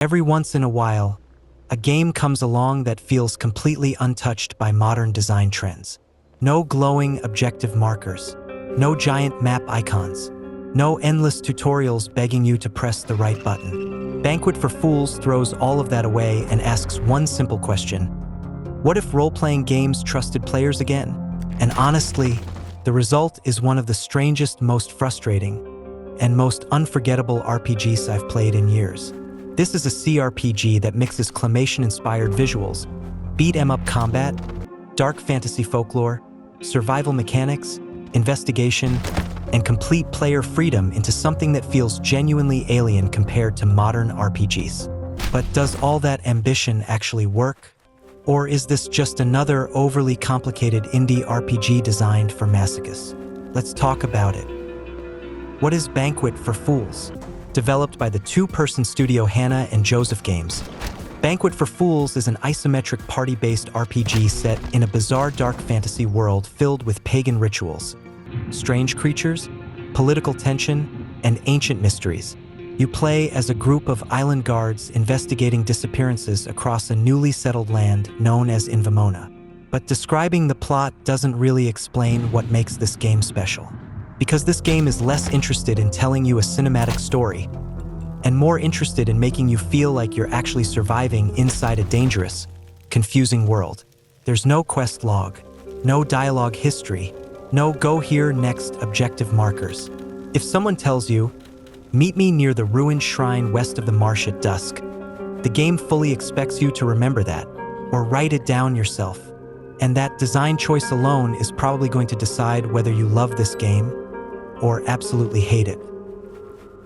Every once in a while, a game comes along that feels completely untouched by modern design trends. No glowing objective markers, no giant map icons, no endless tutorials begging you to press the right button. Banquet for Fools throws all of that away and asks one simple question: what if role-playing games trusted players again? And honestly, the result is one of the strangest, most frustrating, and most unforgettable RPGs I've played in years. This is a CRPG that mixes claymation-inspired visuals, beat-em-up combat, dark fantasy folklore, survival mechanics, investigation, and complete player freedom into something that feels genuinely alien compared to modern RPGs. But does all that ambition actually work? Or is this just another overly complicated indie RPG designed for masochists? Let's talk about it. What is Banquet for Fools? Developed by the two-person studio Hannah and Joseph Games, Banquet for Fools is an isometric party-based RPG set in a bizarre dark fantasy world filled with pagan rituals, strange creatures, political tension, and ancient mysteries. You play as a group of island guards investigating disappearances across a newly settled land known as Invamona. But describing the plot doesn't really explain what makes this game special, because this game is less interested in telling you a cinematic story and more interested in making you feel like you're actually surviving inside a dangerous, confusing world. There's no quest log, no dialogue history, no go here next objective markers. If someone tells you, "Meet me near the ruined shrine west of the marsh at dusk," the game fully expects you to remember that, or write it down yourself. And that design choice alone is probably going to decide whether you love this game or absolutely hate it.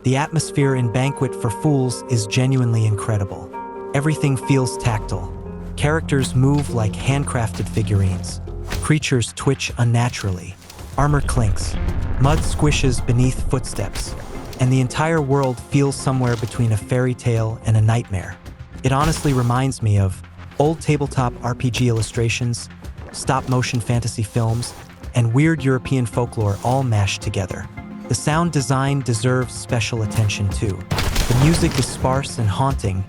The atmosphere in Banquet for Fools is genuinely incredible. Everything feels tactile. Characters move like handcrafted figurines. Creatures twitch unnaturally. Armor clinks. Mud squishes beneath footsteps. And the entire world feels somewhere between a fairy tale and a nightmare. It honestly reminds me of old tabletop RPG illustrations, stop-motion fantasy films, and weird European folklore all mashed together. The sound design deserves special attention too. The music is sparse and haunting,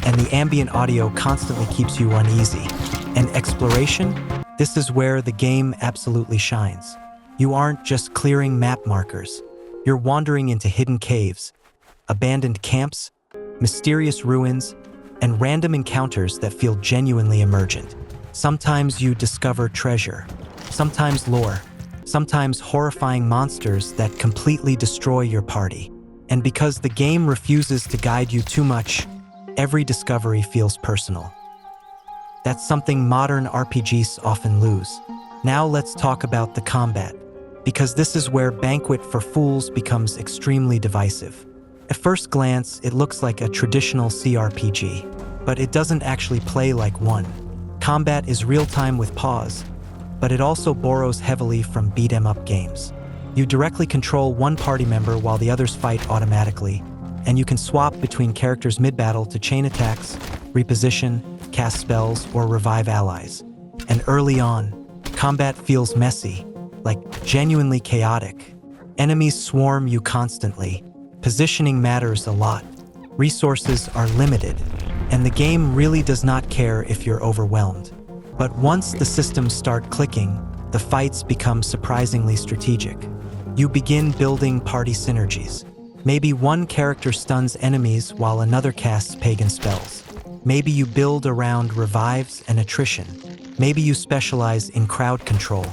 and the ambient audio constantly keeps you uneasy. And exploration? This is where the game absolutely shines. You aren't just clearing map markers. You're wandering into hidden caves, abandoned camps, mysterious ruins, and random encounters that feel genuinely emergent. Sometimes you discover treasure, sometimes lore, sometimes horrifying monsters that completely destroy your party. And because the game refuses to guide you too much, every discovery feels personal. That's something modern RPGs often lose. Now let's talk about the combat, because this is where Banquet for Fools becomes extremely divisive. At first glance, it looks like a traditional CRPG, but it doesn't actually play like one. Combat is real-time with pause, but it also borrows heavily from beat-em-up games. You directly control one party member while the others fight automatically, and you can swap between characters mid-battle to chain attacks, reposition, cast spells, or revive allies. And early on, combat feels messy, like genuinely chaotic. Enemies swarm you constantly. Positioning matters a lot. Resources are limited, and the game really does not care if you're overwhelmed. But once the systems start clicking, the fights become surprisingly strategic. You begin building party synergies. Maybe one character stuns enemies while another casts pagan spells. Maybe you build around revives and attrition. Maybe you specialize in crowd control.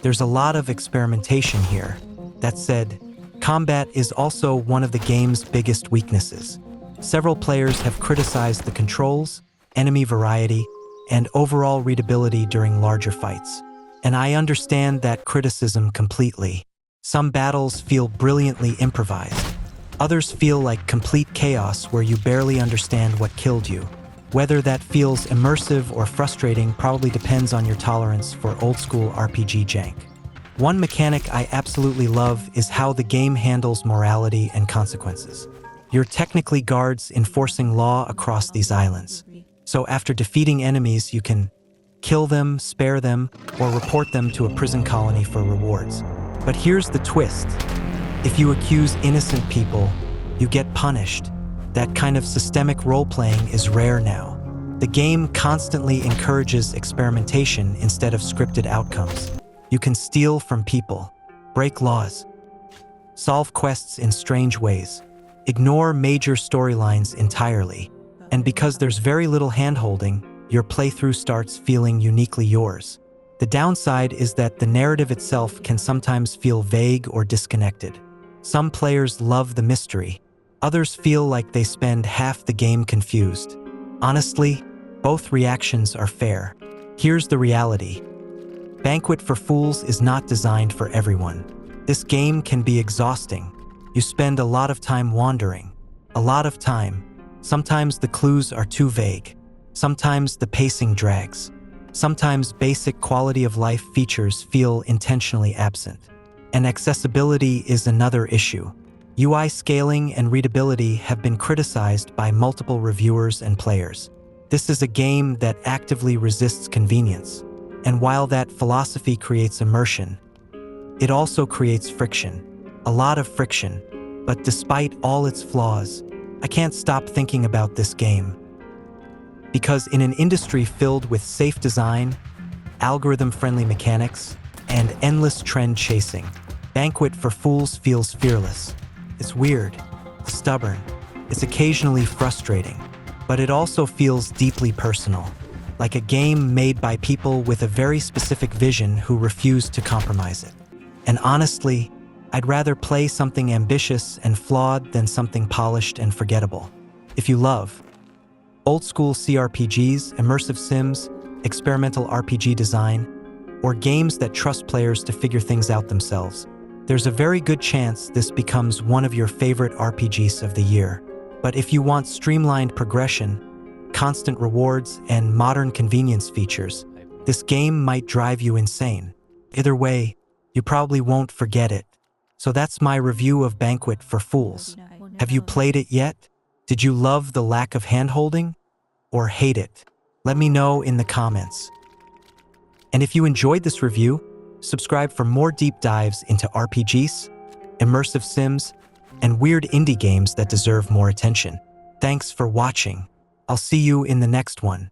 There's a lot of experimentation here. That said, combat is also one of the game's biggest weaknesses. Several players have criticized the controls, enemy variety, and overall readability during larger fights. And I understand that criticism completely. Some battles feel brilliantly improvised. Others feel like complete chaos where you barely understand what killed you. Whether that feels immersive or frustrating probably depends on your tolerance for old-school RPG jank. One mechanic I absolutely love is how the game handles morality and consequences. You're technically guards enforcing law across these islands. So after defeating enemies, you can kill them, spare them, or report them to a prison colony for rewards. But here's the twist. If you accuse innocent people, you get punished. That kind of systemic role-playing is rare now. The game constantly encourages experimentation instead of scripted outcomes. You can steal from people, break laws, solve quests in strange ways, ignore major storylines entirely, and because there's very little hand-holding, your playthrough starts feeling uniquely yours. The downside is that the narrative itself can sometimes feel vague or disconnected. Some players love the mystery, others feel like they spend half the game confused. Honestly, both reactions are fair. Here's the reality. Banquet for Fools is not designed for everyone. This game can be exhausting. You spend a lot of time wandering. A lot of time. Sometimes the clues are too vague. Sometimes the pacing drags. Sometimes basic quality of life features feel intentionally absent. And accessibility is another issue. UI scaling and readability have been criticized by multiple reviewers and players. This is a game that actively resists convenience. And while that philosophy creates immersion, it also creates friction. A lot of friction. But despite all its flaws, I can't stop thinking about this game. Because in an industry filled with safe design, algorithm-friendly mechanics, and endless trend chasing, Banquet for Fools feels fearless. It's weird, stubborn, it's occasionally frustrating, but it also feels deeply personal, like a game made by people with a very specific vision who refuse to compromise it. And honestly, I'd rather play something ambitious and flawed than something polished and forgettable. If you love old-school CRPGs, immersive sims, experimental RPG design, or games that trust players to figure things out themselves, there's a very good chance this becomes one of your favorite RPGs of the year. But if you want streamlined progression, constant rewards, and modern convenience features, this game might drive you insane. Either way, you probably won't forget it. So that's my review of Banquet for Fools. Have you played it yet? Did you love the lack of hand-holding? Or hate it? Let me know in the comments. And if you enjoyed this review, subscribe for more deep dives into RPGs, immersive sims, and weird indie games that deserve more attention. Thanks for watching. I'll see you in the next one.